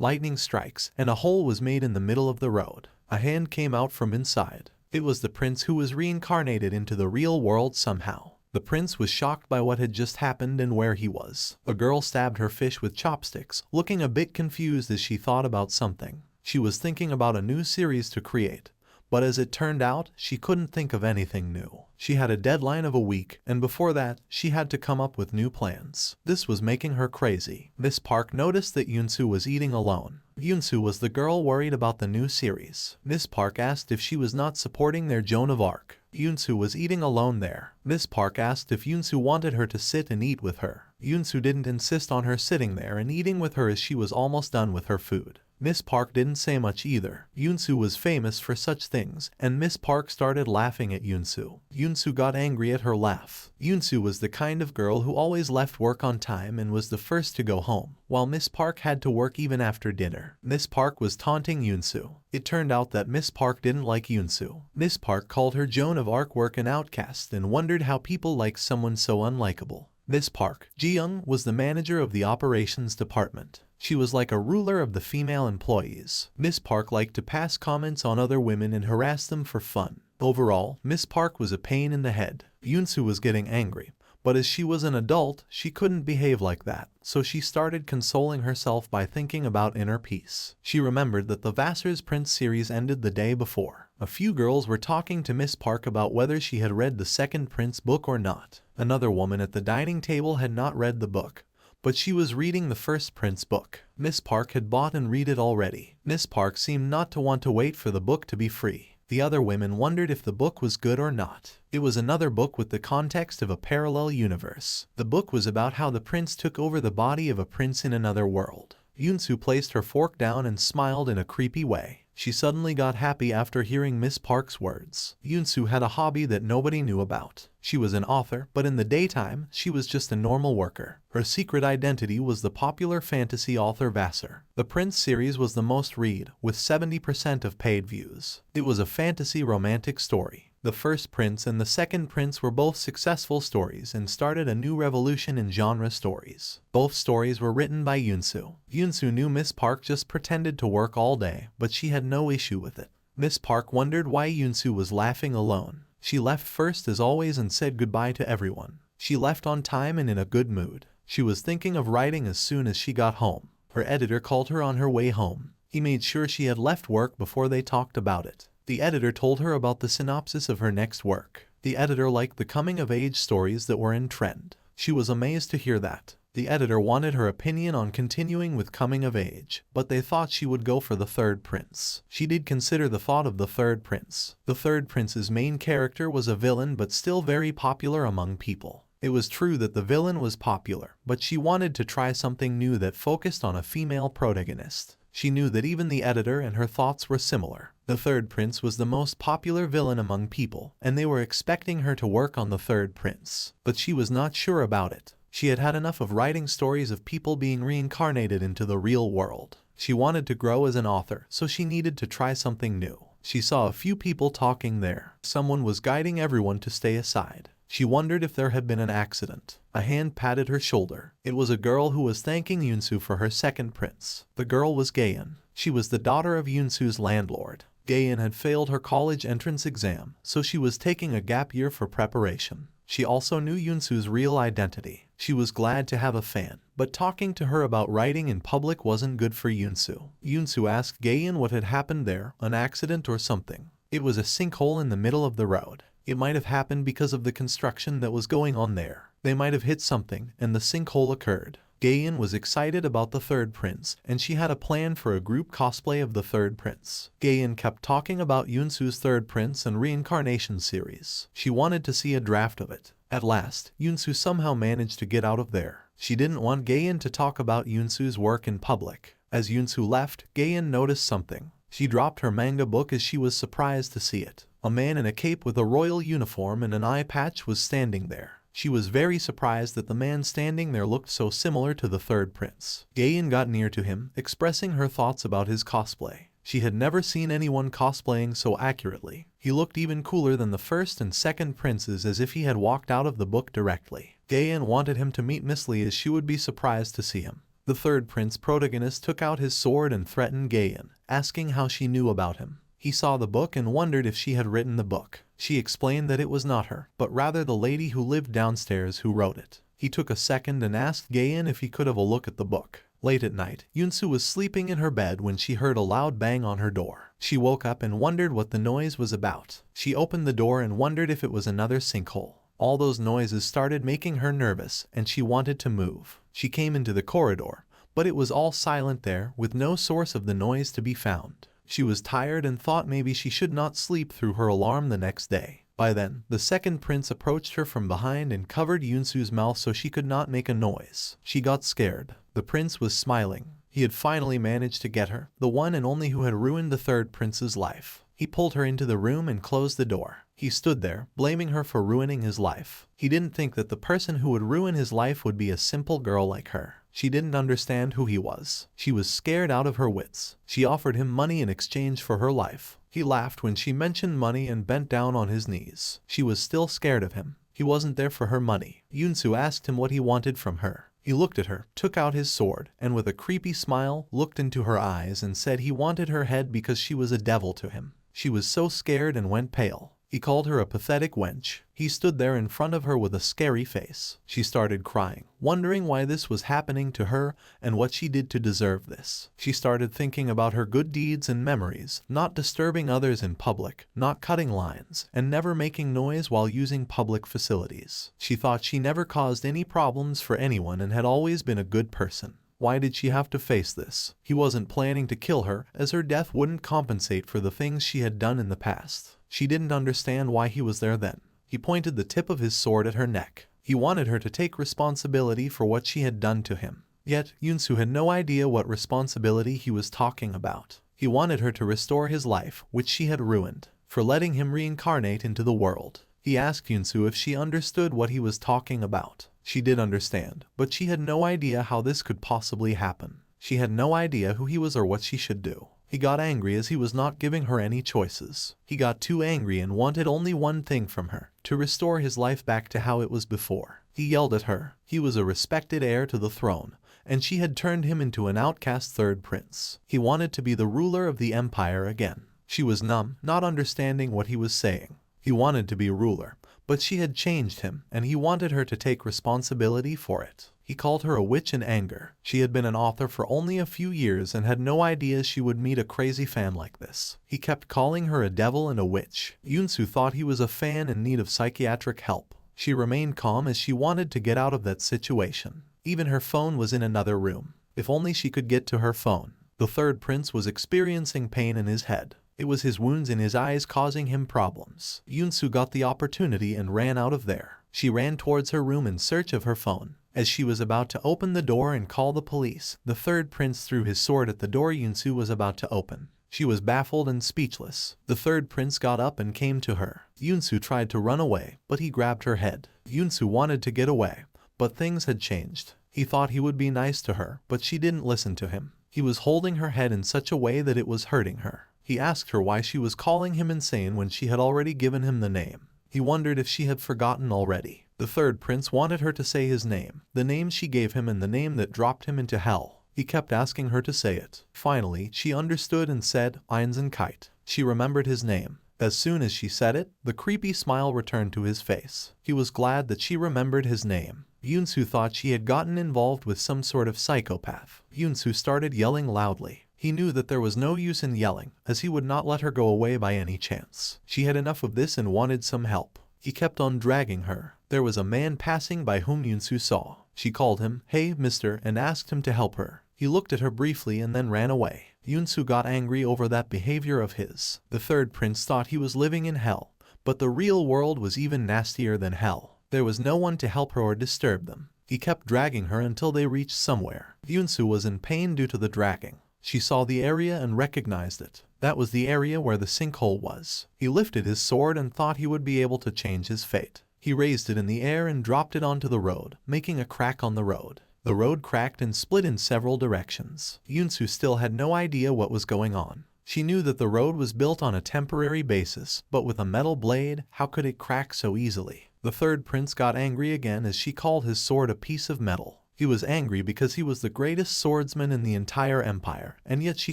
Lightning strikes, and a hole was made in the middle of the road. A hand came out from inside. It was the prince who was reincarnated into the real world somehow. The prince was shocked by what had just happened and where he was. A girl stabbed her fish with chopsticks, looking a bit confused as she thought about something. She was thinking about a new series to create. But as it turned out, she couldn't think of anything new. She had a deadline of a week, and before that, she had to come up with new plans. This was making her crazy. Miss Park noticed that Yoonsu was eating alone. Yoonsu was the girl worried about the new series. Miss Park asked if she was not supporting their Joan of Arc. Yoonsu was eating alone there. Miss Park asked if Yoonsu wanted her to sit and eat with her. Yoonsu didn't insist on her sitting there and eating with her as she was almost done with her food. Miss Park didn't say much either. Yoonsu was famous for such things, and Miss Park started laughing at Yoonsu. Yoonsu got angry at her laugh. Yoonsu was the kind of girl who always left work on time and was the first to go home, while Miss Park had to work even after dinner. Miss Park was taunting Yoonsu. It turned out that Miss Park didn't like Yoonsu. Miss Park called her Joan of Arc an outcast and wondered how people like someone so unlikable. Miss Park, Ji-young, was the manager of the operations department. She was like a ruler of the female employees. Miss Park liked to pass comments on other women and harass them for fun. Overall, Miss Park was a pain in the head. Yoonsu was getting angry, but as she was an adult, she couldn't behave like that, so she started consoling herself by thinking about inner peace. She remembered that the Vassar's Prince series ended the day before. A few girls were talking to Miss Park about whether she had read the second Prince book or not. Another woman at the dining table had not read the book, but she was reading the first Prince book. Miss Park had bought and read it already. Miss Park seemed not to want to wait for the book to be free. The other women wondered if the book was good or not. It was another book with the context of a parallel universe. The book was about how the prince took over the body of a prince in another world. Yoonsu placed her fork down and smiled in a creepy way. She suddenly got happy after hearing Miss Park's words. Yoonsu had a hobby that nobody knew about. She was an author, but in the daytime, she was just a normal worker. Her secret identity was the popular fantasy author Vassar. The Prince series was the most read, with 70% of paid views. It was a fantasy romantic story. The first Prince and the second Prince were both successful stories and started a new revolution in genre stories. Both stories were written by Yoonsu. Yoonsu knew Miss Park just pretended to work all day, but she had no issue with it. Miss Park wondered why Yoonsu was laughing alone. She left first as always and said goodbye to everyone. She left on time and in a good mood. She was thinking of writing as soon as she got home. Her editor called her on her way home. He made sure she had left work before they talked about it. The editor told her about the synopsis of her next work. The editor liked the coming-of-age stories that were in trend. She was amazed to hear that. The editor wanted her opinion on continuing with coming of age, but they thought she would go for the third prince. She did consider the thought of the third prince. The third prince's main character was a villain but still very popular among people. It was true that the villain was popular, but she wanted to try something new that focused on a female protagonist. She knew that even the editor and her thoughts were similar. The third prince was the most popular villain among people, and they were expecting her to work on the third prince. But she was not sure about it. She had had enough of writing stories of people being reincarnated into the real world. She wanted to grow as an author, so she needed to try something new. She saw a few people talking there. Someone was guiding everyone to stay aside. She wondered if there had been an accident. A hand patted her shoulder. It was a girl who was thanking Yoonsu for her second prince. The girl was Gaeun. She was the daughter of Yoonsu's landlord. Gaeun had failed her college entrance exam, so she was taking a gap year for preparation. She also knew Yoonsu's real identity. She was glad to have a fan, but talking to her about writing in public wasn't good for Yoonsu. Yoonsu asked Gaeun what had happened there, an accident or something. It was a sinkhole in the middle of the road. It might have happened because of the construction that was going on there. They might have hit something, and the sinkhole occurred. Gaeun was excited about the third prince, and she had a plan for a group cosplay of the third prince. Gaeun kept talking about Yoonsu's third prince and reincarnation series. She wanted to see a draft of it. At last, Yoonsu somehow managed to get out of there. She didn't want Gaeun to talk about Yoonsu's work in public. As Yoonsu left, Gaeun noticed something. She dropped her manga book as she was surprised to see it. A man in a cape with a royal uniform and an eye patch was standing there. She was very surprised that the man standing there looked so similar to the third prince. Gaeun got near to him, expressing her thoughts about his cosplay. She had never seen anyone cosplaying so accurately. He looked even cooler than the first and second princes, as if he had walked out of the book directly. Gaeun wanted him to meet Miss Lee as she would be surprised to see him. The third prince protagonist took out his sword and threatened Gayan, asking how she knew about him. He saw the book and wondered if she had written the book. She explained that it was not her, but rather the lady who lived downstairs who wrote it. He took a second and asked Gayan if he could have a look at the book. Late at night, Yunsu was sleeping in her bed when she heard a loud bang on her door. She woke up and wondered what the noise was about. She opened the door and wondered if it was another sinkhole. All those noises started making her nervous, and she wanted to move. She came into the corridor, but it was all silent there, with no source of the noise to be found. She was tired and thought maybe she should not sleep through her alarm the next day. By then, the second prince approached her from behind and covered Yunsu's mouth so she could not make a noise. She got scared. The prince was smiling. He had finally managed to get her, the one and only who had ruined the third prince's life. He pulled her into the room and closed the door. He stood there, blaming her for ruining his life. He didn't think that the person who would ruin his life would be a simple girl like her. She didn't understand who he was. She was scared out of her wits. She offered him money in exchange for her life. He laughed when she mentioned money and bent down on his knees. She was still scared of him. He wasn't there for her money. Yunsu asked him what he wanted from her. He looked at her, took out his sword, and with a creepy smile, looked into her eyes and said he wanted her head because she was a devil to him. She was so scared and went pale. He called her a pathetic wench. He stood there in front of her with a scary face. She started crying, wondering why this was happening to her and what she did to deserve this. She started thinking about her good deeds and memories, not disturbing others in public, not cutting lines, and never making noise while using public facilities. She thought she never caused any problems for anyone and had always been a good person. Why did she have to face this? He wasn't planning to kill her, as her death wouldn't compensate for the things she had done in the past. She didn't understand why he was there then. He pointed the tip of his sword at her neck. He wanted her to take responsibility for what she had done to him. Yet, Yunsu had no idea what responsibility he was talking about. He wanted her to restore his life, which she had ruined, for letting him reincarnate into the world. He asked Yunsu if she understood what he was talking about. She did understand, but she had no idea how this could possibly happen. She had no idea who he was or what she should do. He got angry as he was not giving her any choices. He got too angry and wanted only one thing from her, to restore his life back to how it was before. He yelled at her. He was a respected heir to the throne, and she had turned him into an outcast third prince. He wanted to be the ruler of the empire again. She was numb, not understanding what he was saying. He wanted to be ruler, but she had changed him, and he wanted her to take responsibility for it. He called her a witch in anger. She had been an author for only a few years and had no idea she would meet a crazy fan like this. He kept calling her a devil and a witch. Yunsu thought he was a fan in need of psychiatric help. She remained calm as she wanted to get out of that situation. Even her phone was in another room. If only she could get to her phone. The third prince was experiencing pain in his head. It was his wounds in his eyes causing him problems. Yunsu got the opportunity and ran out of there. She ran towards her room in search of her phone. As she was about to open the door and call the police, the third prince threw his sword at the door Yunsu was about to open. She was baffled and speechless. The third prince got up and came to her. Yunsu tried to run away, but he grabbed her head. Yunsu wanted to get away, but things had changed. He thought he would be nice to her, but she didn't listen to him. He was holding her head in such a way that it was hurting her. He asked her why she was calling him insane when she had already given him the name. He wondered if she had forgotten already. The third prince wanted her to say his name, the name she gave him and the name that dropped him into hell. He kept asking her to say it. Finally, she understood and said, Einzenkite. She remembered his name. As soon as she said it, the creepy smile returned to his face. He was glad that she remembered his name. Yunsu thought she had gotten involved with some sort of psychopath. Yunsu started yelling loudly. He knew that there was no use in yelling, as he would not let her go away by any chance. She had enough of this and wanted some help. He kept on dragging her. There was a man passing by whom Yunsu saw. She called him, "Hey, mister," and asked him to help her. He looked at her briefly and then ran away. Yunsu got angry over that behavior of his. The third prince thought he was living in hell, but the real world was even nastier than hell. There was no one to help her or disturb them. He kept dragging her until they reached somewhere. Yunsu was in pain due to the dragging. She saw the area and recognized it. That was the area where the sinkhole was. He lifted his sword and thought he would be able to change his fate. He raised it in the air and dropped it onto the road, making a crack on the road. The road cracked and split in several directions. Yunsu still had no idea what was going on. She knew that the road was built on a temporary basis, but with a metal blade, how could it crack so easily? The third prince got angry again as she called his sword a piece of metal. He was angry because he was the greatest swordsman in the entire empire, and yet she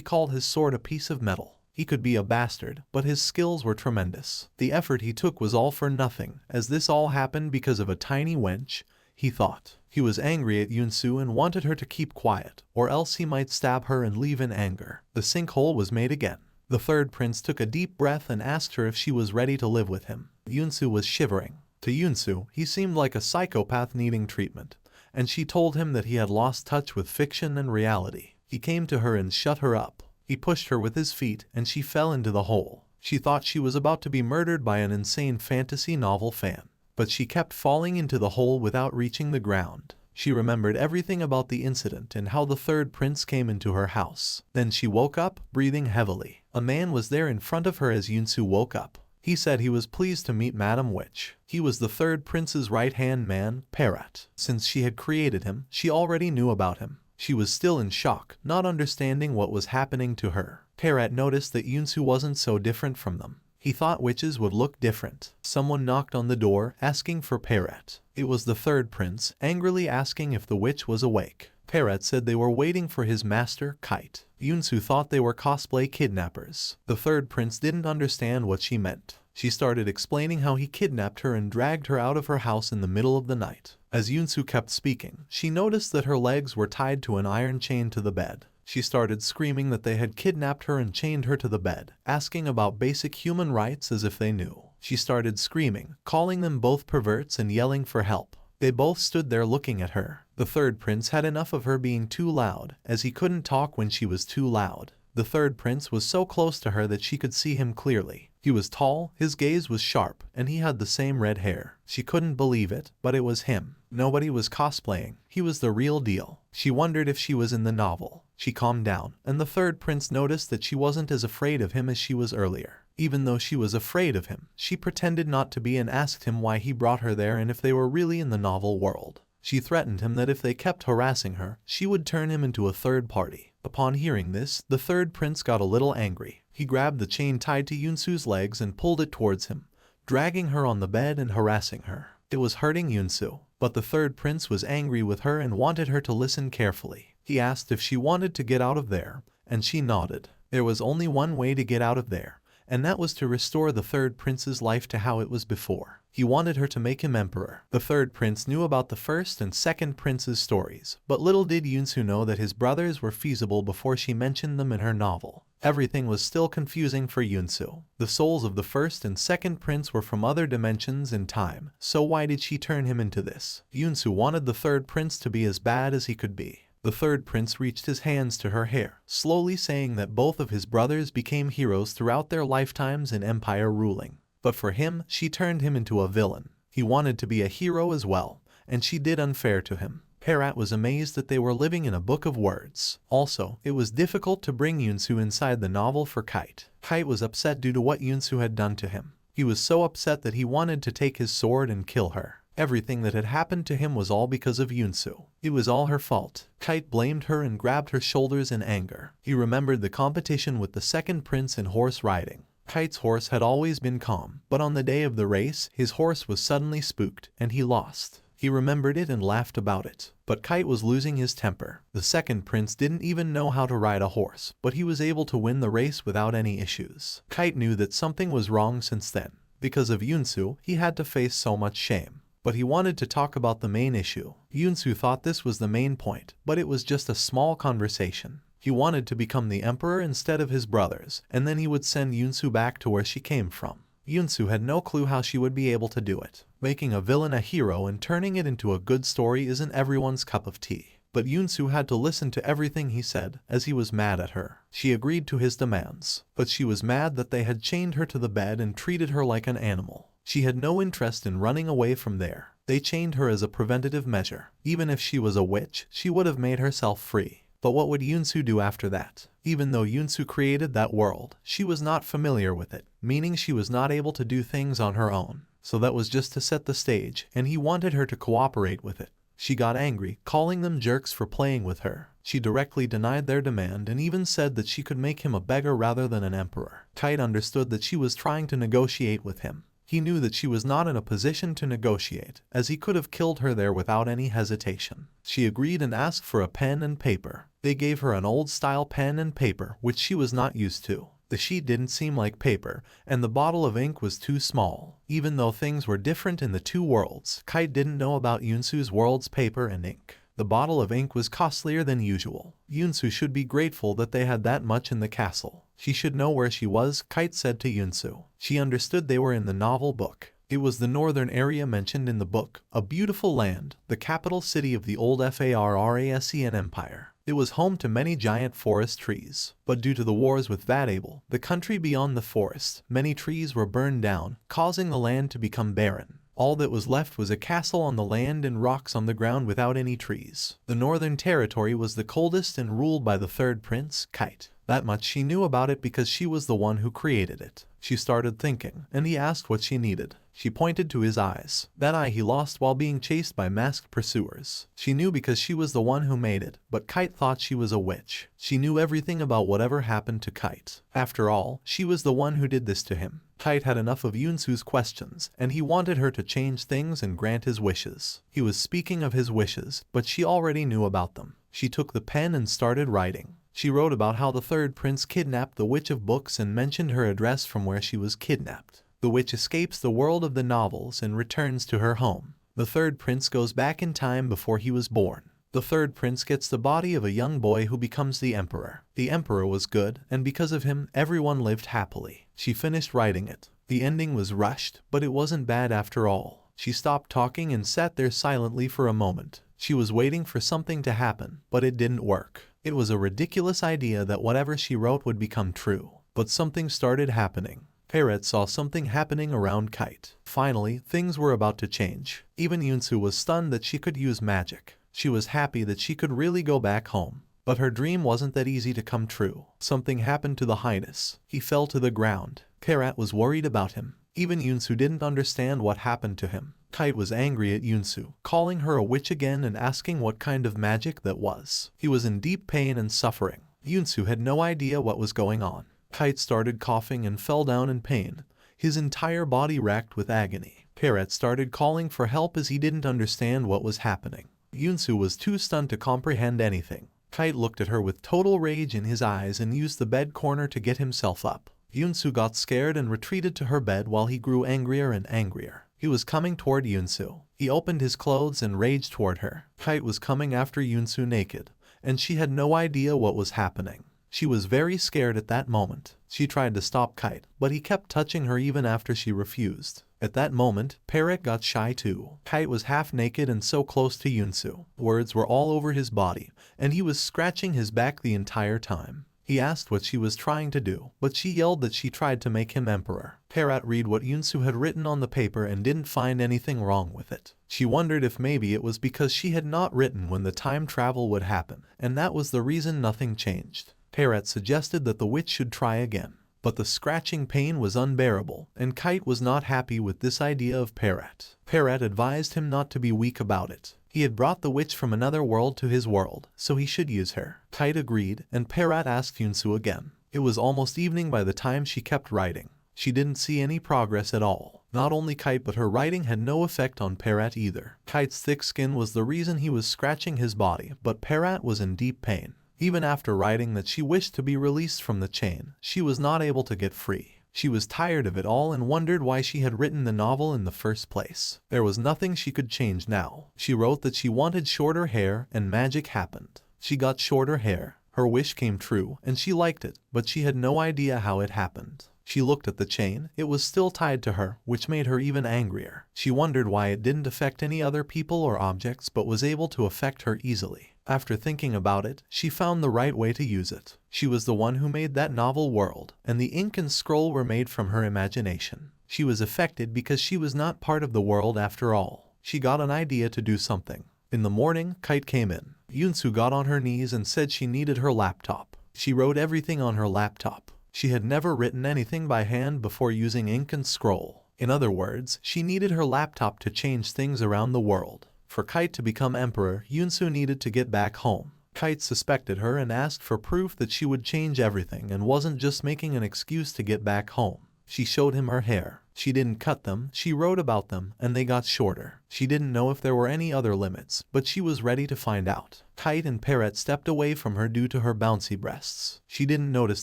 called his sword a piece of metal. He could be a bastard, but his skills were tremendous. The effort he took was all for nothing, as this all happened because of a tiny wench, he thought. He was angry at Yunsu and wanted her to keep quiet, or else he might stab her and leave in anger. The sinkhole was made again. The third prince took a deep breath and asked her if she was ready to live with him. Yunsu was shivering. To Yunsu, he seemed like a psychopath needing treatment, and she told him that he had lost touch with fiction and reality. He came to her and shut her up. He pushed her with his feet, and she fell into the hole. She thought she was about to be murdered by an insane fantasy novel fan, but she kept falling into the hole without reaching the ground. She remembered everything about the incident and how the third prince came into her house. Then she woke up, breathing heavily. A man was there in front of her as Yunsu woke up. He said he was pleased to meet Madam Witch. He was the third prince's right-hand man, Parrot. Since she had created him, she already knew about him. She was still in shock, not understanding what was happening to her. Parrot noticed that Yunsu wasn't so different from them. He thought witches would look different. Someone knocked on the door, asking for Parrot. It was the third prince, angrily asking if the witch was awake. Parrot said they were waiting for his master, Kite. Yunsu thought they were cosplay kidnappers. The third prince didn't understand what she meant. She started explaining how he kidnapped her and dragged her out of her house in the middle of the night. As Yunsu kept speaking, she noticed that her legs were tied to an iron chain to the bed. She started screaming that they had kidnapped her and chained her to the bed, asking about basic human rights as if they knew. She started screaming, calling them both perverts and yelling for help. They both stood there looking at her. The third prince had enough of her being too loud, as he couldn't talk when she was too loud. The third prince was so close to her that she could see him clearly. He was tall, his gaze was sharp, and he had the same red hair. She couldn't believe it, but it was him. Nobody was cosplaying. He was the real deal. She wondered if she was in the novel. She calmed down, and the third prince noticed that she wasn't as afraid of him as she was earlier. Even though she was afraid of him, she pretended not to be and asked him why he brought her there and if they were really in the novel world. She threatened him that if they kept harassing her, she would turn him into a third party. Upon hearing this, the third prince got a little angry. He grabbed the chain tied to Yunsu's legs and pulled it towards him, dragging her on the bed and harassing her. It was hurting Yunsu, but the third prince was angry with her and wanted her to listen carefully. He asked if she wanted to get out of there, and she nodded. There was only one way to get out of there, and that was to restore the third prince's life to how it was before. He wanted her to make him emperor. The third prince knew about the first and second prince's stories, but little did Yunsu know that his brothers were feasible before she mentioned them in her novel. Everything was still confusing for Yunsu. The souls of the first and second prince were from other dimensions in time, so why did she turn him into this? Yunsu wanted the third prince to be as bad as he could be. The third prince reached his hands to her hair, slowly saying that both of his brothers became heroes throughout their lifetimes in empire ruling. But for him, she turned him into a villain. He wanted to be a hero as well, and she did unfair to him. Parrot was amazed that they were living in a book of words. Also, it was difficult to bring Yunsu inside the novel for Kite. Kite was upset due to what Yunsu had done to him. He was so upset that he wanted to take his sword and kill her. Everything that had happened to him was all because of Yunsu. It was all her fault. Kite blamed her and grabbed her shoulders in anger. He remembered the competition with the second prince in horse riding. Kite's horse had always been calm, but on the day of the race, his horse was suddenly spooked, and he lost. He remembered it and laughed about it. But Kite was losing his temper. The second prince didn't even know how to ride a horse, but he was able to win the race without any issues. Kite knew that something was wrong since then. Because of Yunsu, he had to face so much shame. But he wanted to talk about the main issue. Yunsu thought this was the main point, but it was just a small conversation. He wanted to become the emperor instead of his brothers, and then he would send Yunsu back to where she came from. Yunsu had no clue how she would be able to do it. Making a villain a hero and turning it into a good story isn't everyone's cup of tea. But Yunsu had to listen to everything he said, as he was mad at her. She agreed to his demands, but she was mad that they had chained her to the bed and treated her like an animal. She had no interest in running away from there. They chained her as a preventative measure. Even if she was a witch, she would have made herself free. But what would Yunsu do after that? Even though Yunsu created that world, she was not familiar with it, meaning she was not able to do things on her own. So that was just to set the stage, and he wanted her to cooperate with it. She got angry, calling them jerks for playing with her. She directly denied their demand and even said that she could make him a beggar rather than an emperor. Kite understood that she was trying to negotiate with him. He knew that she was not in a position to negotiate, as he could have killed her there without any hesitation. She agreed and asked for a pen and paper. They gave her an old-style pen and paper, which she was not used to. The sheet didn't seem like paper, and the bottle of ink was too small. Even though things were different in the two worlds, Kite didn't know about Yunsu's world's paper and ink. The bottle of ink was costlier than usual. Yunsu should be grateful that they had that much in the castle. She should know where she was, Kite said to Yunsu. She understood they were in the novel book. It was the northern area mentioned in the book, a beautiful land, the capital city of the old Pharasean Empire. It was home to many giant forest trees, but due to the wars with Vadable, the country beyond the forest, many trees were burned down, causing the land to become barren. All that was left was a castle on the land and rocks on the ground without any trees. The northern territory was the coldest and ruled by the third prince, Kite. That much she knew about it because she was the one who created it. She started thinking, and he asked what she needed. She pointed to his eyes. That eye he lost while being chased by masked pursuers. She knew because she was the one who made it, but Kite thought she was a witch. She knew everything about whatever happened to Kite. After all, she was the one who did this to him. Kite had enough of Yunsu's questions, and he wanted her to change things and grant his wishes. He was speaking of his wishes, but she already knew about them. She took the pen and started writing. She wrote about how the third prince kidnapped the Witch of Books and mentioned her address from where she was kidnapped. The witch escapes the world of the novels and returns to her home. The third prince goes back in time before he was born. The third prince gets the body of a young boy who becomes the emperor. The emperor was good, and because of him, everyone lived happily. She finished writing it. The ending was rushed, but it wasn't bad after all. She stopped talking and sat there silently for a moment. She was waiting for something to happen, but it didn't work. It was a ridiculous idea that whatever she wrote would become true. But something started happening. Parrot saw something happening around Kite. Finally, things were about to change. Even Yunsu was stunned that she could use magic. She was happy that she could really go back home. But her dream wasn't that easy to come true. Something happened to the highness. He fell to the ground. Parrot was worried about him. Even Yunsu didn't understand what happened to him. Kite was angry at Yunsu, calling her a witch again and asking what kind of magic that was. He was in deep pain and suffering. Yunsu had no idea what was going on. Kite started coughing and fell down in pain, his entire body racked with agony. Parrot started calling for help as he didn't understand what was happening. Yunsu was too stunned to comprehend anything. Kite looked at her with total rage in his eyes and used the bed corner to get himself up. Yunsu got scared and retreated to her bed while he grew angrier and angrier. He was coming toward Yunsu. He opened his clothes and raged toward her. Kite was coming after Yunsu naked, and she had no idea what was happening. She was very scared at that moment. She tried to stop Kite, but he kept touching her even after she refused. At that moment, Parrot got shy too. Kite was half naked and so close to Yunsu. Words were all over his body, and he was scratching his back the entire time. He asked what she was trying to do, but she yelled that she tried to make him emperor. Parrot read what Yunsu had written on the paper and didn't find anything wrong with it. She wondered if maybe it was because she had not written when the time travel would happen, and that was the reason nothing changed. Parrot suggested that the witch should try again, but the scratching pain was unbearable, and Kite was not happy with this idea of Parrot. Parrot advised him not to be weak about it. He had brought the witch from another world to his world, so he should use her. Kite agreed, and Parrot asked Yunsu again. It was almost evening by the time she kept writing. She didn't see any progress at all. Not only Kite but her writing had no effect on Parrot either. Kite's thick skin was the reason he was scratching his body, but Parrot was in deep pain. Even after writing that she wished to be released from the chain, she was not able to get free. She was tired of it all and wondered why she had written the novel in the first place. There was nothing she could change now. She wrote that she wanted shorter hair, and magic happened. She got shorter hair. Her wish came true, and she liked it, but she had no idea how it happened. She looked at the chain. It was still tied to her, which made her even angrier. She wondered why it didn't affect any other people or objects but was able to affect her easily. After thinking about it, she found the right way to use it. She was the one who made that novel world, and the ink and scroll were made from her imagination. She was affected because she was not part of the world after all. She got an idea to do something. In the morning, Kite came in. Yunsu got on her knees and said she needed her laptop. She wrote everything on her laptop. She had never written anything by hand before using ink and scroll. In other words, she needed her laptop to change things around the world. For Kite to become emperor, Yunsu needed to get back home. Kite suspected her and asked for proof that she would change everything and wasn't just making an excuse to get back home. She showed him her hair. She didn't cut them, she wrote about them, and they got shorter. She didn't know if there were any other limits, but she was ready to find out. Kite and Parrot stepped away from her due to her bouncy breasts. She didn't notice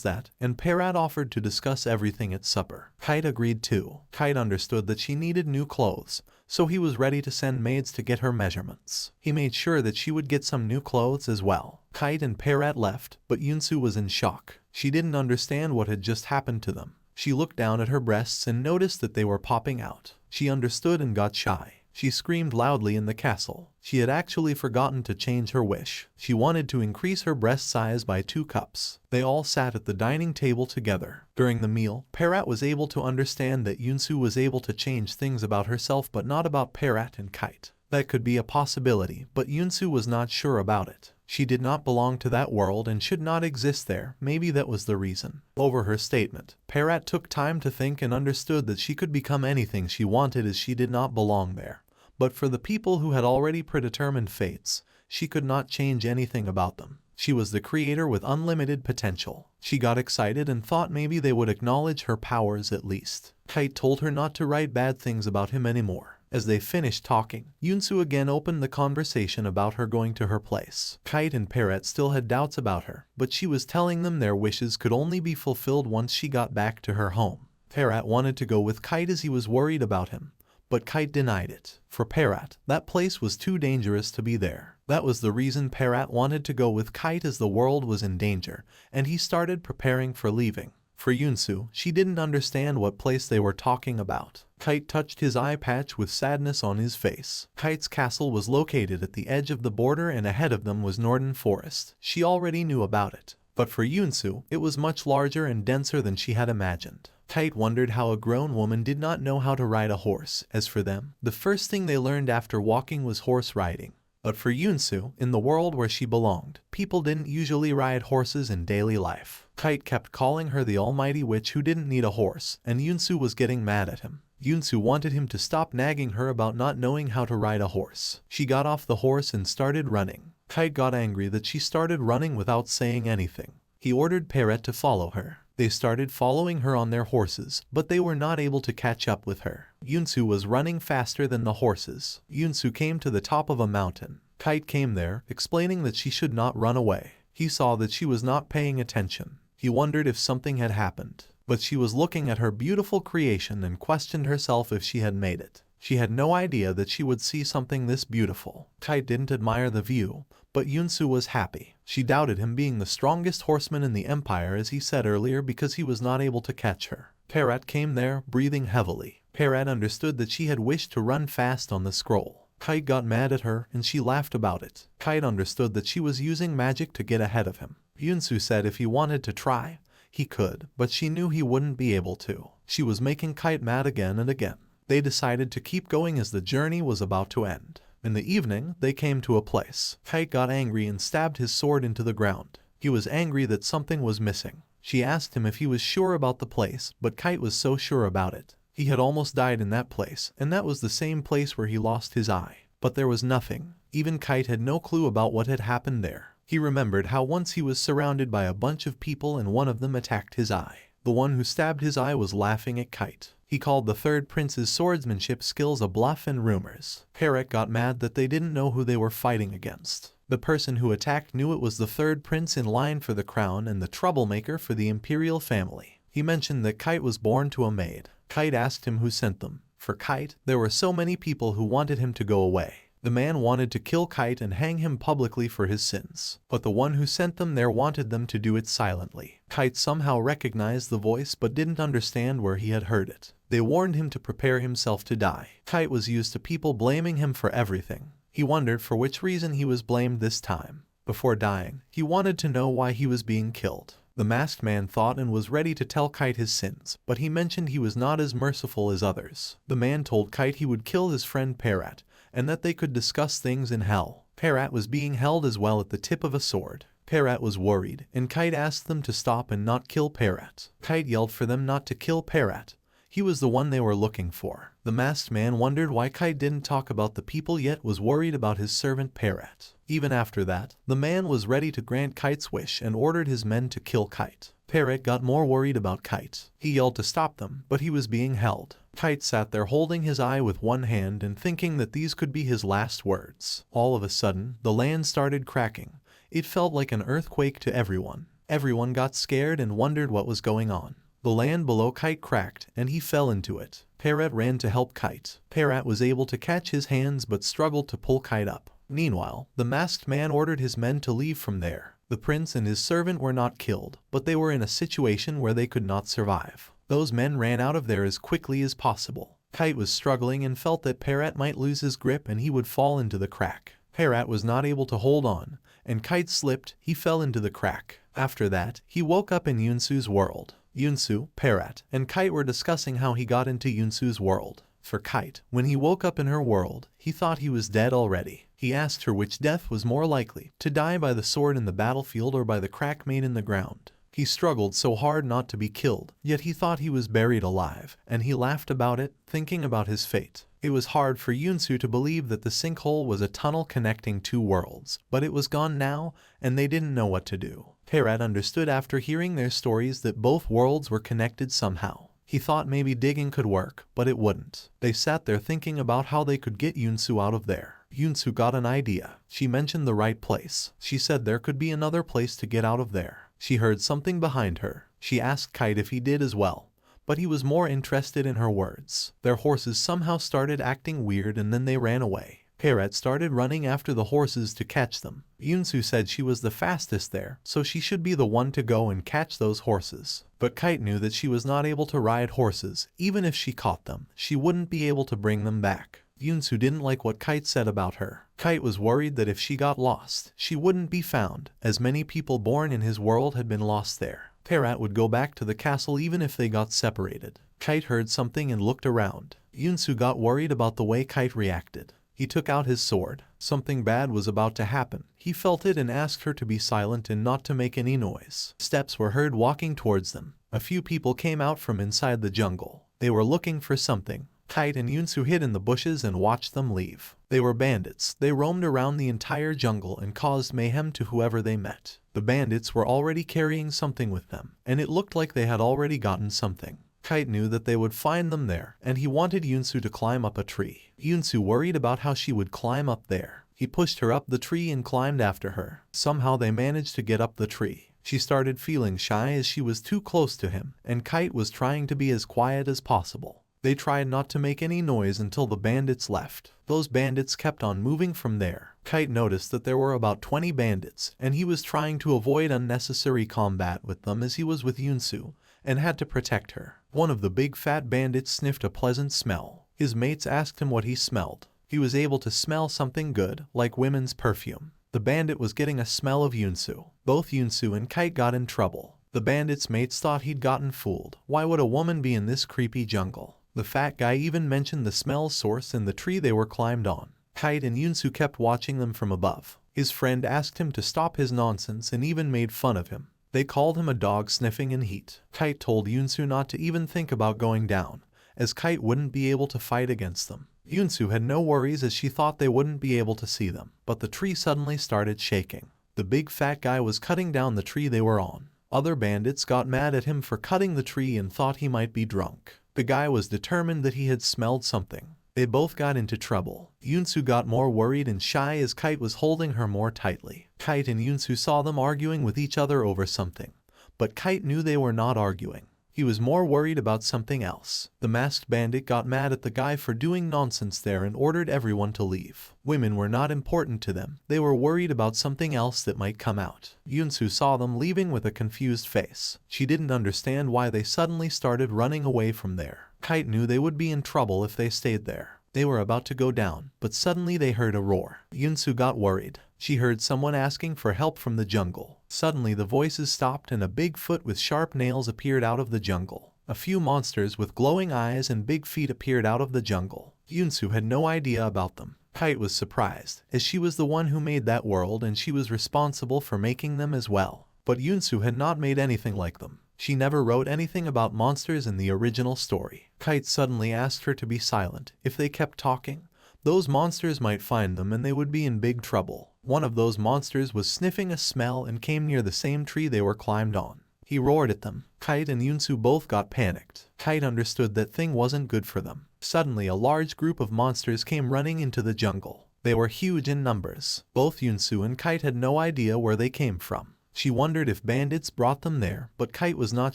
that, and Parrot offered to discuss everything at supper. Kite agreed too. Kite understood that she needed new clothes, so he was ready to send maids to get her measurements. He made sure that she would get some new clothes as well. Kite and Parrot left, but Yunsu was in shock. She didn't understand what had just happened to them. She looked down at her breasts and noticed that they were popping out. She understood and got shy. She screamed loudly in the castle. She had actually forgotten to change her wish. She wanted to increase her breast size by 2 cups. They all sat at the dining table together. During the meal, Parrot was able to understand that Yunsu was able to change things about herself but not about Parrot and Kite. That could be a possibility, but Yunsu was not sure about it. She did not belong to that world and should not exist there. Maybe that was the reason. Over her statement, Parrot took time to think and understood that she could become anything she wanted as she did not belong there. But for the people who had already predetermined fates, she could not change anything about them. She was the creator with unlimited potential. She got excited and thought maybe they would acknowledge her powers at least. Kite told her not to write bad things about him anymore. As they finished talking, Yunsu again opened the conversation about her going to her place. Kite and Parrot still had doubts about her, but she was telling them their wishes could only be fulfilled once she got back to her home. Parrot wanted to go with Kite as he was worried about him, but Kite denied it. For Parrot, that place was too dangerous to be there. That was the reason Parrot wanted to go with Kite as the world was in danger, and he started preparing for leaving. For Yunsu, she didn't understand what place they were talking about. Kite touched his eye patch with sadness on his face. Kite's castle was located at the edge of the border and ahead of them was Northern Forest. She already knew about it. But for Yunsu, it was much larger and denser than she had imagined. Kite wondered how a grown woman did not know how to ride a horse. As for them, the first thing they learned after walking was horse riding. But for Yunsu, in the world where she belonged, people didn't usually ride horses in daily life. Kite kept calling her the almighty witch who didn't need a horse, and Yunsu was getting mad at him. Yunsu wanted him to stop nagging her about not knowing how to ride a horse. She got off the horse and started running. Kite got angry that she started running without saying anything. He ordered Parrot to follow her. They started following her on their horses, but they were not able to catch up with her. Yunsu was running faster than the horses. Yunsu came to the top of a mountain. Kite came there, explaining that she should not run away. He saw that she was not paying attention. He wondered if something had happened. But she was looking at her beautiful creation and questioned herself if she had made it. She had no idea that she would see something this beautiful. Kite didn't admire the view, but Yunsu was happy. She doubted him being the strongest horseman in the empire as he said earlier because he was not able to catch her. Parrot came there, breathing heavily. Parrot understood that she had wished to run fast on the scroll. Kite got mad at her and she laughed about it. Kite understood that she was using magic to get ahead of him. Yunsu said if he wanted to try, he could, but she knew he wouldn't be able to. She was making Kite mad again and again. They decided to keep going as the journey was about to end. In the evening, they came to a place. Kite got angry and stabbed his sword into the ground. He was angry that something was missing. She asked him if he was sure about the place, but Kite was so sure about it. He had almost died in that place, and that was the same place where he lost his eye. But there was nothing. Even Kite had no clue about what had happened there. He remembered how once he was surrounded by a bunch of people and one of them attacked his eye. The one who stabbed his eye was laughing at Kite. He called the third prince's swordsmanship skills a bluff and rumors. Parrot got mad that they didn't know who they were fighting against. The person who attacked knew it was the third prince in line for the crown and the troublemaker for the imperial family. He mentioned that Kite was born to a maid. Kite asked him who sent them. For Kite, there were so many people who wanted him to go away. The man wanted to kill Kite and hang him publicly for his sins, but the one who sent them there wanted them to do it silently. Kite somehow recognized the voice but didn't understand where he had heard it. They warned him to prepare himself to die. Kite was used to people blaming him for everything. He wondered for which reason he was blamed this time. Before dying, he wanted to know why he was being killed. The masked man thought and was ready to tell Kite his sins, but he mentioned he was not as merciful as others. The man told Kite he would kill his friend Parrot, and that they could discuss things in hell. Parrot was being held as well at the tip of a sword. Parrot was worried, and Kite asked them to stop and not kill Parrot. Kite yelled for them not to kill Parrot. He was the one they were looking for. The masked man wondered why Kite didn't talk about the people yet was worried about his servant Parrot. Even after that, the man was ready to grant Kite's wish and ordered his men to kill Kite. Parrot got more worried about Kite. He yelled to stop them, but he was being held. Kite sat there holding his eye with one hand and thinking that these could be his last words. All of a sudden, the land started cracking. It felt like an earthquake to everyone. Everyone got scared and wondered what was going on. The land below Kite cracked, and he fell into it. Parrot ran to help Kite. Parrot was able to catch his hands but struggled to pull Kite up. Meanwhile, the masked man ordered his men to leave from there. The prince and his servant were not killed, but they were in a situation where they could not survive. Those men ran out of there as quickly as possible. Kite was struggling and felt that Parrot might lose his grip and he would fall into the crack. Parrot was not able to hold on, and Kite slipped. He fell into the crack. After that, he woke up in Yunsu's world. Yunsu, Parrot, and Kite were discussing how he got into Yunsu's world. For Kite, when he woke up in her world, he thought he was dead already. He asked her which death was more likely, to die by the sword in the battlefield or by the crack made in the ground. He struggled so hard not to be killed, yet he thought he was buried alive, and he laughed about it, thinking about his fate. It was hard for Yunsu to believe that the sinkhole was a tunnel connecting two worlds, but it was gone now, and they didn't know what to do. Parrot understood after hearing their stories that both worlds were connected somehow. He thought maybe digging could work, but it wouldn't. They sat there thinking about how they could get Yunsu out of there. Yunsu got an idea. She mentioned the right place. She said there could be another place to get out of there. She heard something behind her. She asked Kite if he did as well, but he was more interested in her words. Their horses somehow started acting weird and then they ran away. Parrot started running after the horses to catch them. Yunsu said she was the fastest there, so she should be the one to go and catch those horses. But Kite knew that she was not able to ride horses. Even if she caught them, she wouldn't be able to bring them back. Yunsu didn't like what Kite said about her. Kite was worried that if she got lost, she wouldn't be found, as many people born in his world had been lost there. Parrot would go back to the castle even if they got separated. Kite heard something and looked around. Yunsu got worried about the way Kite reacted. He took out his sword. Something bad was about to happen. He felt it and asked her to be silent and not to make any noise. Steps were heard walking towards them. A few people came out from inside the jungle. They were looking for something. Kite and Yunsu hid in the bushes and watched them leave. They were bandits. They roamed around the entire jungle and caused mayhem to whoever they met. The bandits were already carrying something with them, and it looked like they had already gotten something. Kite knew that they would find them there, and he wanted Yunsu to climb up a tree. Yunsu worried about how she would climb up there. He pushed her up the tree and climbed after her. Somehow they managed to get up the tree. She started feeling shy as she was too close to him, and Kite was trying to be as quiet as possible. They tried not to make any noise until the bandits left. Those bandits kept on moving from there. Kite noticed that there were about 20 bandits, and he was trying to avoid unnecessary combat with them as he was with Yunsu, and had to protect her. One of the big fat bandits sniffed a pleasant smell. His mates asked him what he smelled. He was able to smell something good, like women's perfume. The bandit was getting a smell of Yunsu. Both Yunsu and Kite got in trouble. The bandit's mates thought he'd gotten fooled. Why would a woman be in this creepy jungle? The fat guy even mentioned the smell source in the tree they were climbed on. Kite and Yunsu kept watching them from above. His friend asked him to stop his nonsense and even made fun of him. They called him a dog sniffing in heat. Kite told Yunsu not to even think about going down, as Kite wouldn't be able to fight against them. Yunsu had no worries as she thought they wouldn't be able to see them, but the tree suddenly started shaking. The big fat guy was cutting down the tree they were on. Other bandits got mad at him for cutting the tree and thought he might be drunk. The guy was determined that he had smelled something. They both got into trouble. Yunsu got more worried and shy as Kite was holding her more tightly. Kite and Yunsu saw them arguing with each other over something, but Kite knew they were not arguing. He was more worried about something else. The masked bandit got mad at the guy for doing nonsense there and ordered everyone to leave. Women were not important to them. They were worried about something else that might come out. Yunsu saw them leaving with a confused face. She didn't understand why they suddenly started running away from there. Kite knew they would be in trouble if they stayed there. They were about to go down, but suddenly they heard a roar. Yunsu got worried. She heard someone asking for help from the jungle. Suddenly the voices stopped and a big foot with sharp nails appeared out of the jungle. A few monsters with glowing eyes and big feet appeared out of the jungle. Yunsu had no idea about them. Kite was surprised, as she was the one who made that world and she was responsible for making them as well. But Yunsu had not made anything like them. She never wrote anything about monsters in the original story. Kite suddenly asked her to be silent. If they kept talking, those monsters might find them and they would be in big trouble. One of those monsters was sniffing a smell and came near the same tree they were climbed on. He roared at them. Kite and Yunsu both got panicked. Kite understood that thing wasn't good for them. Suddenly a large group of monsters came running into the jungle. They were huge in numbers. Both Yunsu and Kite had no idea where they came from. She wondered if bandits brought them there, but Kite was not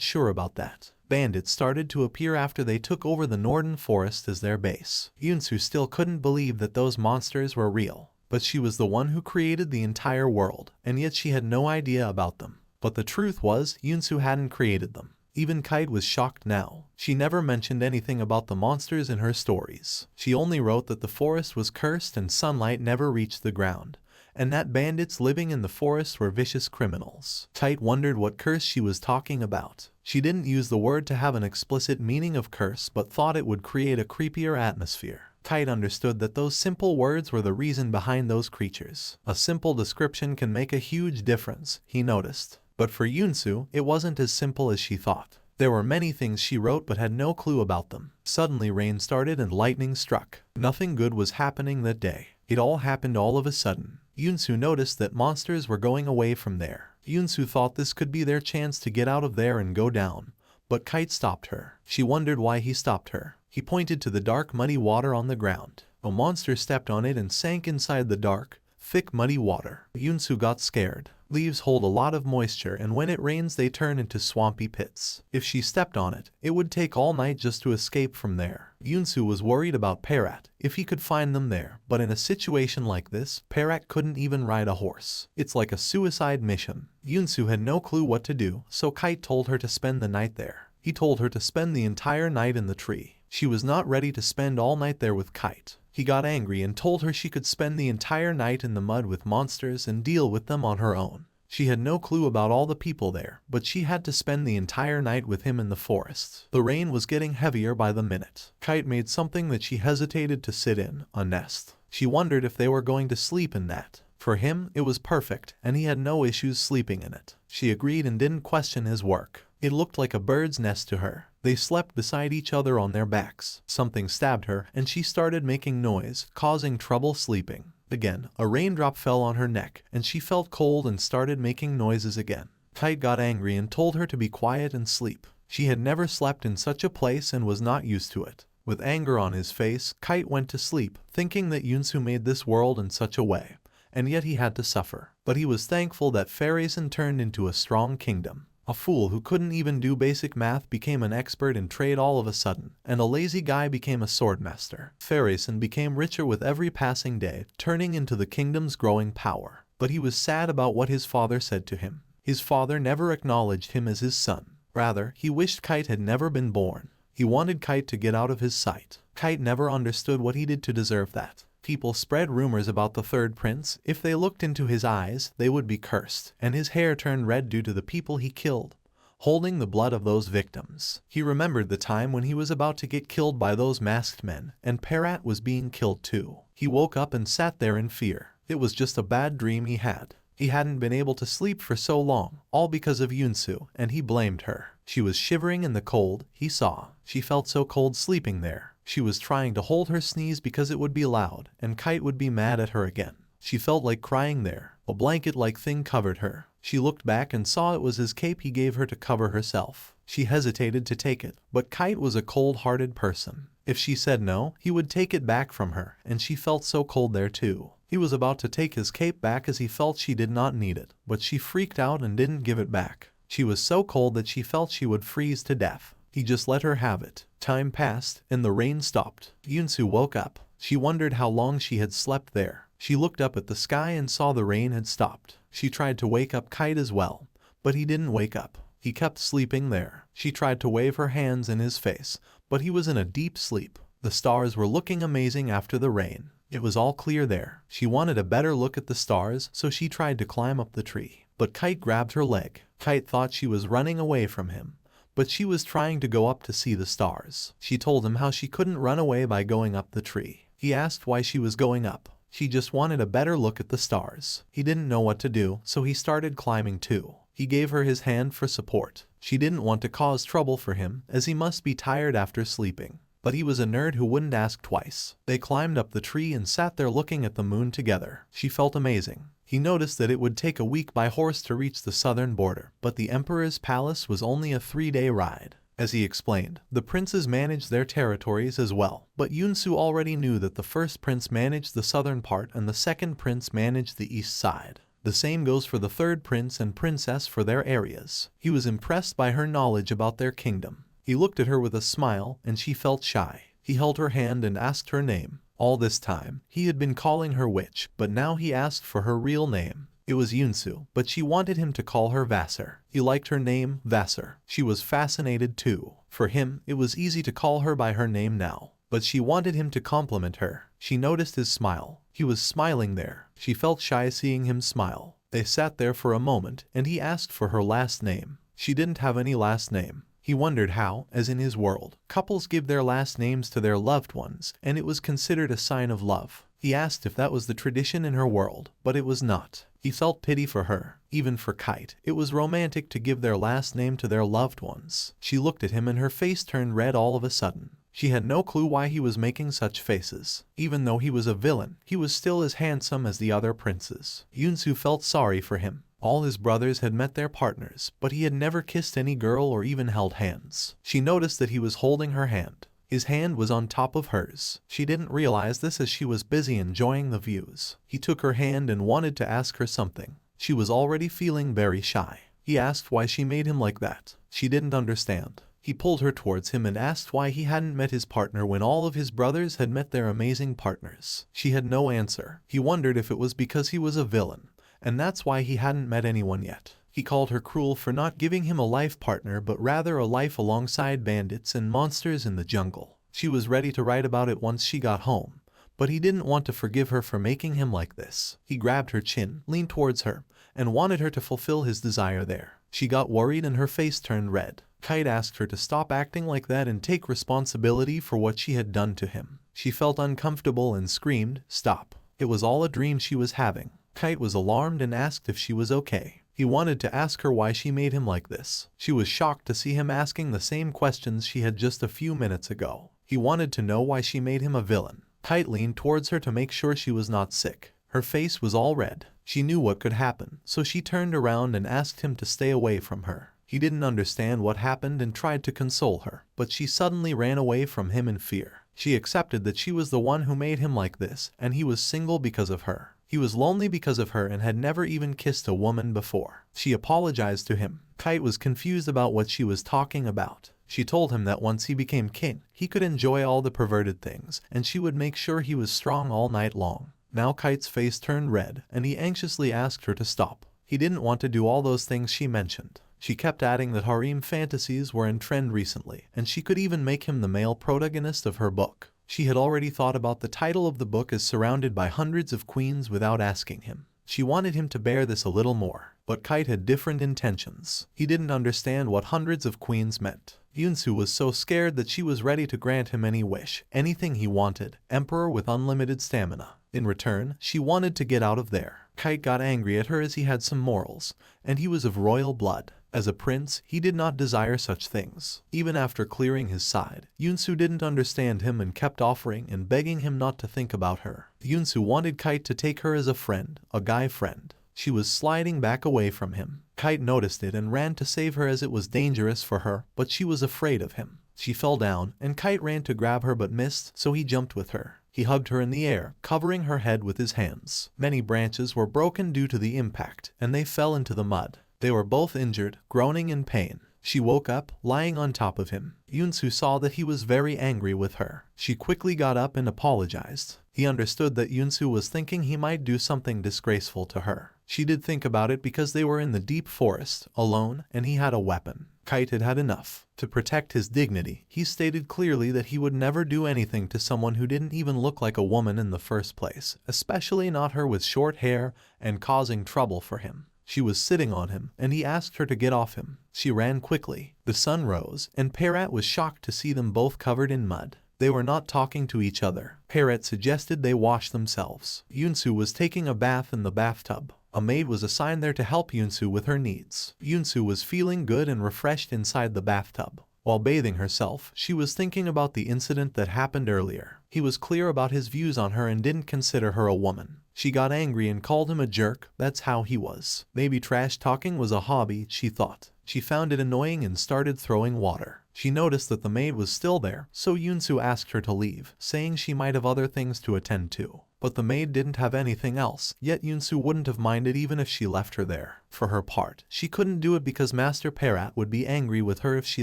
sure about that. Bandits started to appear after they took over the northern forest as their base. Yunsu still couldn't believe that those monsters were real, but she was the one who created the entire world, and yet she had no idea about them. But the truth was, Yunsu hadn't created them. Even Kite was shocked now. She never mentioned anything about the monsters in her stories. She only wrote that the forest was cursed and sunlight never reached the ground, and that bandits living in the forest were vicious criminals. Kite wondered what curse she was talking about. She didn't use the word to have an explicit meaning of curse, but thought it would create a creepier atmosphere. Kite understood that those simple words were the reason behind those creatures. A simple description can make a huge difference, he noticed. But for Yunsu, it wasn't as simple as she thought. There were many things she wrote but had no clue about them. Suddenly rain started and lightning struck. Nothing good was happening that day. It all happened all of a sudden. Yunsu noticed that monsters were going away from there. Yunsu thought this could be their chance to get out of there and go down, but Kite stopped her. She wondered why he stopped her. He pointed to the dark muddy water on the ground. A monster stepped on it and sank inside the dark, thick muddy water. Yunsu got scared. Leaves hold a lot of moisture, and when it rains they turn into swampy pits. If she stepped on it, it would take all night just to escape from there. Yunsu was worried about Parat, if he could find them there, but in a situation like this, Parat couldn't even ride a horse. It's like a suicide mission. Yunsu had no clue what to do, so Kite told her to spend the night there. He told her to spend the entire night in the tree. She was not ready to spend all night there with Kite. He got angry and told her she could spend the entire night in the mud with monsters and deal with them on her own. She had no clue about all the people there, but she had to spend the entire night with him in the forest. The rain was getting heavier by the minute. Kite made something that she hesitated to sit in, a nest. She wondered if they were going to sleep in that. For him, it was perfect, and he had no issues sleeping in it. She agreed and didn't question his work. It looked like a bird's nest to her. They slept beside each other on their backs. Something stabbed her, and she started making noise, causing trouble sleeping. Again, a raindrop fell on her neck, and she felt cold and started making noises again. Kite got angry and told her to be quiet and sleep. She had never slept in such a place and was not used to it. With anger on his face, Kite went to sleep, thinking that Yunsu made this world in such a way, and yet he had to suffer. But he was thankful that Fairyson turned into a strong kingdom. A fool who couldn't even do basic math became an expert in trade all of a sudden, and a lazy guy became a swordmaster. Fairyson became richer with every passing day, turning into the kingdom's growing power. But he was sad about what his father said to him. His father never acknowledged him as his son. Rather, he wished Kite had never been born. He wanted Kite to get out of his sight. Kite never understood what he did to deserve that. People spread rumors about the third prince. If they looked into his eyes, they would be cursed, and his hair turned red due to the people he killed, holding the blood of those victims. He remembered the time when he was about to get killed by those masked men, and Parat was being killed too. He woke up and sat there in fear. It was just a bad dream he had. He hadn't been able to sleep for so long, all because of Yunsu, and he blamed her. She was shivering in the cold, he saw. She felt so cold sleeping there. She was trying to hold her sneeze because it would be loud, and Kite would be mad at her again. She felt like crying there. A blanket-like thing covered her. She looked back and saw it was his cape he gave her to cover herself. She hesitated to take it, but Kite was a cold-hearted person. If she said no, he would take it back from her, and she felt so cold there too. He was about to take his cape back as he felt she did not need it, but she freaked out and didn't give it back. She was so cold that she felt she would freeze to death. He just let her have it. Time passed, and the rain stopped. Yunsu woke up. She wondered how long she had slept there. She looked up at the sky and saw the rain had stopped. She tried to wake up Kite as well, but he didn't wake up. He kept sleeping there. She tried to wave her hands in his face, but he was in a deep sleep. The stars were looking amazing after the rain. It was all clear there. She wanted a better look at the stars, so she tried to climb up the tree. But Kite grabbed her leg. Kite thought she was running away from him, but she was trying to go up to see the stars. She told him how she couldn't run away by going up the tree. He asked why she was going up. She just wanted a better look at the stars. He didn't know what to do, so he started climbing too. He gave her his hand for support. She didn't want to cause trouble for him, as he must be tired after sleeping. But he was a nerd who wouldn't ask twice. They climbed up the tree and sat there looking at the moon together. She felt amazing. He noticed that it would take a week by horse to reach the southern border, but the emperor's palace was only a 3-day ride. As he explained, the princes managed their territories as well, but Yunsu already knew that the first prince managed the southern part and the second prince managed the east side. The same goes for the third prince and princess for their areas. He was impressed by her knowledge about their kingdom. He looked at her with a smile, and she felt shy. He held her hand and asked her name. All this time, he had been calling her witch, but now he asked for her real name. It was Yunsu, but she wanted him to call her Vassar. He liked her name, Vassar. She was fascinated too. For him, it was easy to call her by her name now. But she wanted him to compliment her. She noticed his smile. He was smiling there. She felt shy seeing him smile. They sat there for a moment, and he asked for her last name. She didn't have any last name. He wondered how, as in his world, couples give their last names to their loved ones, and it was considered a sign of love. He asked if that was the tradition in her world, but it was not. He felt pity for her. Even for Kite, it was romantic to give their last name to their loved ones. She looked at him and her face turned red all of a sudden. She had no clue why he was making such faces. Even though he was a villain, he was still as handsome as the other princes. Yunsu felt sorry for him. All his brothers had met their partners, but he had never kissed any girl or even held hands. She noticed that he was holding her hand. His hand was on top of hers. She didn't realize this as she was busy enjoying the views. He took her hand and wanted to ask her something. She was already feeling very shy. He asked why she made him like that. She didn't understand. He pulled her towards him and asked why he hadn't met his partner when all of his brothers had met their amazing partners. She had no answer. He wondered if it was because he was a villain, and that's why he hadn't met anyone yet. He called her cruel for not giving him a life partner but rather a life alongside bandits and monsters in the jungle. She was ready to write about it once she got home, but he didn't want to forgive her for making him like this. He grabbed her chin, leaned towards her, and wanted her to fulfill his desire there. She got worried and her face turned red. Kite asked her to stop acting like that and take responsibility for what she had done to him. She felt uncomfortable and screamed, "Stop." It was all a dream she was having. Kite was alarmed and asked if she was okay. He wanted to ask her why she made him like this. She was shocked to see him asking the same questions she had just a few minutes ago. He wanted to know why she made him a villain. Kite leaned towards her to make sure she was not sick. Her face was all red. She knew what could happen, so she turned around and asked him to stay away from her. He didn't understand what happened and tried to console her, but she suddenly ran away from him in fear. She accepted that she was the one who made him like this, and he was single because of her. He was lonely because of her and had never even kissed a woman before. She apologized to him. Kite was confused about what she was talking about. She told him that once he became king, he could enjoy all the perverted things, and she would make sure he was strong all night long. Now Kite's face turned red, and he anxiously asked her to stop. He didn't want to do all those things she mentioned. She kept adding that harem fantasies were in trend recently, and she could even make him the male protagonist of her book. She had already thought about the title of the book as surrounded by hundreds of queens without asking him. She wanted him to bear this a little more, but Kite had different intentions. He didn't understand what hundreds of queens meant. Yunsu was so scared that she was ready to grant him any wish, anything he wanted, emperor with unlimited stamina. In return, she wanted to get out of there. Kite got angry at her as he had some morals, and he was of royal blood. As a prince, he did not desire such things. Even after clearing his side, Yunsu didn't understand him and kept offering and begging him not to think about her. Yunsu wanted Kite to take her as a friend, a guy friend. She was sliding back away from him. Kite noticed it and ran to save her as it was dangerous for her, but she was afraid of him. She fell down, and Kite ran to grab her but missed, so he jumped with her. He hugged her in the air, covering her head with his hands. Many branches were broken due to the impact, and they fell into the mud. They were both injured, groaning in pain. She woke up, lying on top of him. Yunsu saw that he was very angry with her. She quickly got up and apologized. He understood that Yunsu was thinking he might do something disgraceful to her. She did think about it because they were in the deep forest, alone, and he had a weapon. Kite had had enough. To protect his dignity, he stated clearly that he would never do anything to someone who didn't even look like a woman in the first place, especially not her with short hair and causing trouble for him. She was sitting on him, and he asked her to get off him. She ran quickly. The sun rose, and Parrot was shocked to see them both covered in mud. They were not talking to each other. Parrot suggested they wash themselves. Yunsu was taking a bath in the bathtub. A maid was assigned there to help Yunsu with her needs. Yunsu was feeling good and refreshed inside the bathtub. While bathing herself, she was thinking about the incident that happened earlier. He was clear about his views on her and didn't consider her a woman. She got angry and called him a jerk. That's how he was. Maybe trash talking was a hobby, she thought. She found it annoying and started throwing water. She noticed that the maid was still there, so Yunsu asked her to leave, saying she might have other things to attend to. But the maid didn't have anything else, yet Yunsu wouldn't have minded even if she left her there. For her part, she couldn't do it because Master Parrot would be angry with her if she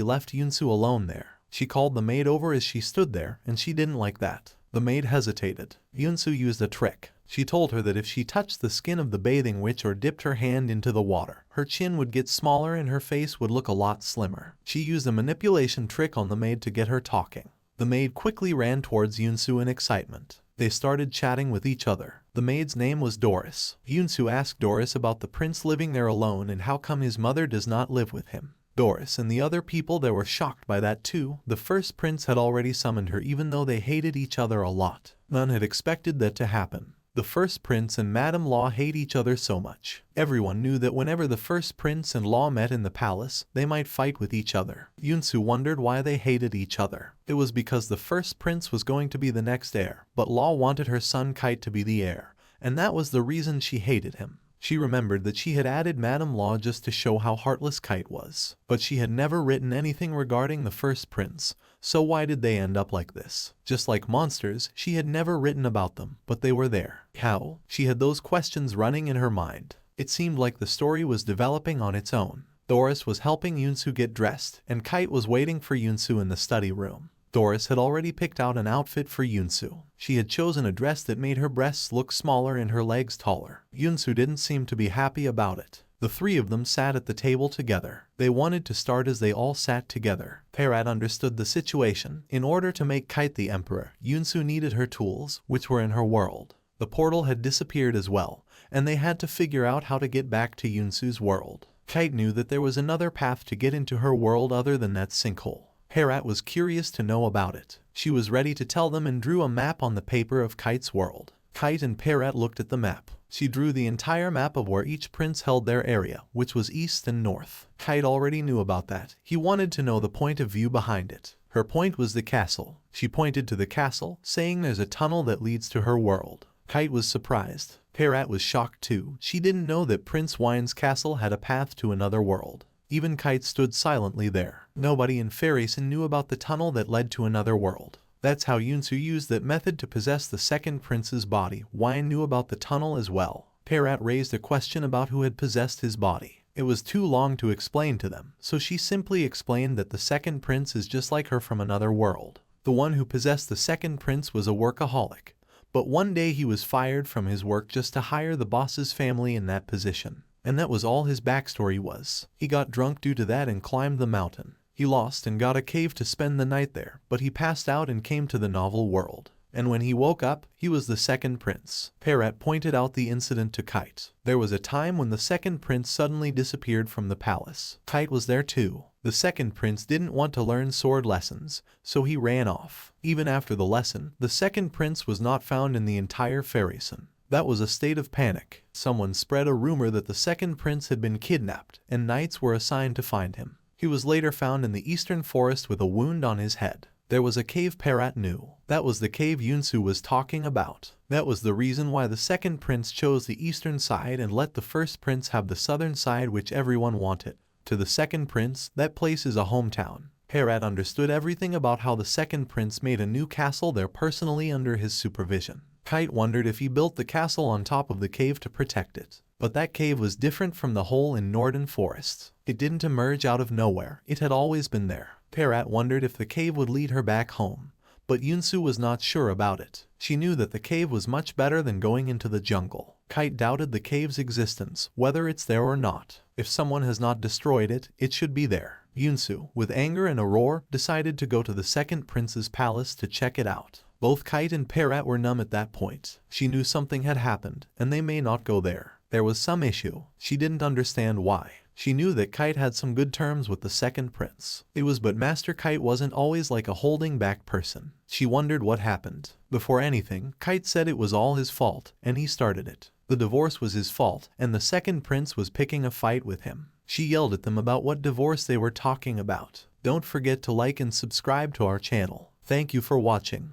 left Yunsu alone there. She called the maid over as she stood there, and she didn't like that. The maid hesitated. Yunsu used a trick. She told her that if she touched the skin of the bathing witch or dipped her hand into the water, her chin would get smaller and her face would look a lot slimmer. She used a manipulation trick on the maid to get her talking. The maid quickly ran towards Yunsu in excitement. They started chatting with each other. The maid's name was Doris. Yunsu asked Doris about the prince living there alone and how come his mother does not live with him. Doris and the other people there were shocked by that too. The first prince had already summoned her even though they hated each other a lot. None had expected that to happen. The first prince and Madame Law hate each other so much. Everyone knew that whenever the first prince and Law met in the palace, they might fight with each other. Yunsu wondered why they hated each other. It was because the first prince was going to be the next heir, but Law wanted her son Kite to be the heir, and that was the reason she hated him. She remembered that she had added Madame Law just to show how heartless Kite was, but she had never written anything regarding the first prince, so why did they end up like this? Just like monsters, she had never written about them, but they were there. How? She had those questions running in her mind. It seemed like the story was developing on its own. Doris was helping Yunsu get dressed, and Kite was waiting for Yunsu in the study room. Doris had already picked out an outfit for Yunsu. She had chosen a dress that made her breasts look smaller and her legs taller. Yunsu didn't seem to be happy about it. The three of them sat at the table together. They wanted to start as they all sat together. Parrot understood the situation. In order to make Kite the emperor, Yunsu needed her tools, which were in her world. The portal had disappeared as well, and they had to figure out how to get back to Yunsu's world. Kite knew that there was another path to get into her world other than that sinkhole. Parrot was curious to know about it. She was ready to tell them and drew a map on the paper of Kite's world. Kite and Parrot looked at the map. She drew the entire map of where each prince held their area, which was east and north. Kite already knew about that. He wanted to know the point of view behind it. Her point was the castle. She pointed to the castle, saying there's a tunnel that leads to her world. Kite was surprised. Parrot was shocked too. She didn't know that Prince Wine's castle had a path to another world. Even Kite stood silently there. Nobody in Fairyson knew about the tunnel that led to another world. That's how Yunsu used that method to possess the second prince's body. Wine knew about the tunnel as well. Parrot raised a question about who had possessed his body. It was too long to explain to them, so she simply explained that the second prince is just like her from another world. The one who possessed the second prince was a workaholic, but one day he was fired from his work just to hire the boss's family in that position. And that was all his backstory was. He got drunk due to that and climbed the mountain. He lost and got a cave to spend the night there, but he passed out and came to the novel world. And when he woke up, he was the second prince. Parrot pointed out the incident to Kite. There was a time when the second prince suddenly disappeared from the palace. Kite was there too. The second prince didn't want to learn sword lessons, so he ran off. Even after the lesson, the second prince was not found in the entire Fairyson. That was a state of panic. Someone spread a rumor that the second prince had been kidnapped, and knights were assigned to find him. He was later found in the eastern forest with a wound on his head. There was a cave Parrot knew. That was the cave Yunsu was talking about. That was the reason why the second prince chose the eastern side and let the first prince have the southern side, which everyone wanted. To the second prince, that place is a hometown. Parrot understood everything about how the second prince made a new castle there personally under his supervision. Kite wondered if he built the castle on top of the cave to protect it. But that cave was different from the hole in Northern Forest. It didn't emerge out of nowhere. It had always been there. Parrot wondered if the cave would lead her back home, but Yunsu was not sure about it. She knew that the cave was much better than going into the jungle. Kite doubted the cave's existence, whether it's there or not. If someone has not destroyed it, it should be there. Yunsu, with anger and a roar, decided to go to the second prince's palace to check it out. Both Kite and Parrot were numb at that point. She knew something had happened, and they may not go there. There was some issue. She didn't understand why. She knew that Kite had some good terms with the second prince. It was but Master Kite wasn't always like a holding back person. She wondered what happened. Before anything, Kite said it was all his fault, and he started it. The divorce was his fault, and the second prince was picking a fight with him. She yelled at them about what divorce they were talking about. Don't forget to like and subscribe to our channel. Thank you for watching.